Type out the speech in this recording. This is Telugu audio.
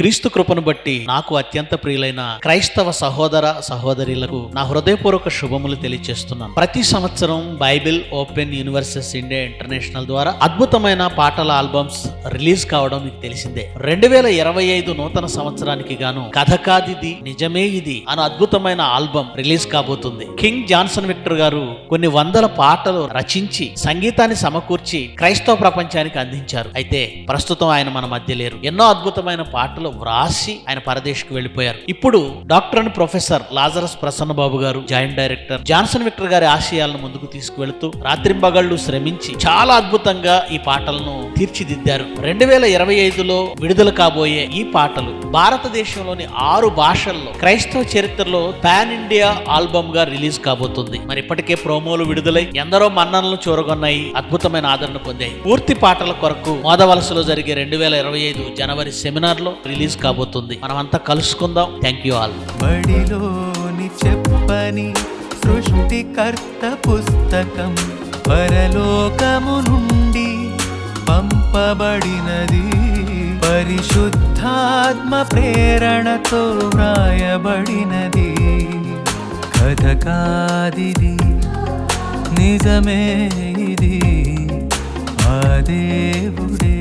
క్రీస్తు కృపను బట్టి నాకు అత్యంత ప్రియులైన క్రైస్తవ సహోదర సహోదరులకు నా హృదయపూర్వక శుభములు తెలియజేస్తున్నాను. ప్రతి సంవత్సరం Bible open universes India international ద్వారా అద్భుతమైన పాటల ఆల్బమ్స్ రిలీజ్ కావడం మీకు తెలిసిందే. 2025 నూతన సంవత్సరానికి గాను కథ కాదిది నిజమే ఇది అనే అద్భుతమైన ఆల్బమ్ రిలీజ్ కాబోతుంది. కింగ్ జాన్సన్ విక్టర్ గారు కొన్ని వందల పాటలు రచించి సంగీతాన్ని సమకూర్చి క్రైస్తవ ప్రపంచానికి అందించారు. అయితే ప్రస్తుతం ఆయన మన మధ్య లేరు. ఎన్నో అద్భుతమైన పాటలు వ్రాసి ఆయన పరదేశకు వెళ్లిపోయారు. ఇప్పుడు doctor and professor Lazarus Prasanna Babu గారు, జాయింట్ డైరెక్టర్, జాన్సన్ విక్టర్ గారి ఆశయాలను ముందుకు తీసుకువెళుతూ రాత్రింబగళ్లు శ్రమించి చాలా అద్భుతంగా ఈ పాటలను తీర్చిదిద్దారు. 2025లో విడుదల కాబోయే ఈ పాటలు భారతదేశంలోని 6 భాషల్లో క్రైస్తవ చరిత్రలో పాన్ ఇండియా ఆల్బమ్ గా రిలీజ్ కాబోతుంది. మరి ఇప్పటికే ప్రోమోలు విడుదలై ఎందరో మన్ననలు చూరగొన్నాయి, అద్భుతమైన ఆదరణ పొందాయి. పూర్తి పాటల కొరకు మోదవలసలో జరిగే 2025 జనవరి సెమినార్ లో రిలీజ్ కాబోతుంది. మనమంతా కలుసుకుందాం. Thank you all. బడిలోని చెప్పని సృష్టికర్త పుస్తకం పరలోకము నుండి పంపబడినది, పరిశుద్ధాత్మ ప్రేరణతో వ్రాయబడినది. కథ కాదిది నిజమే ఇది, ఆ దేవుడే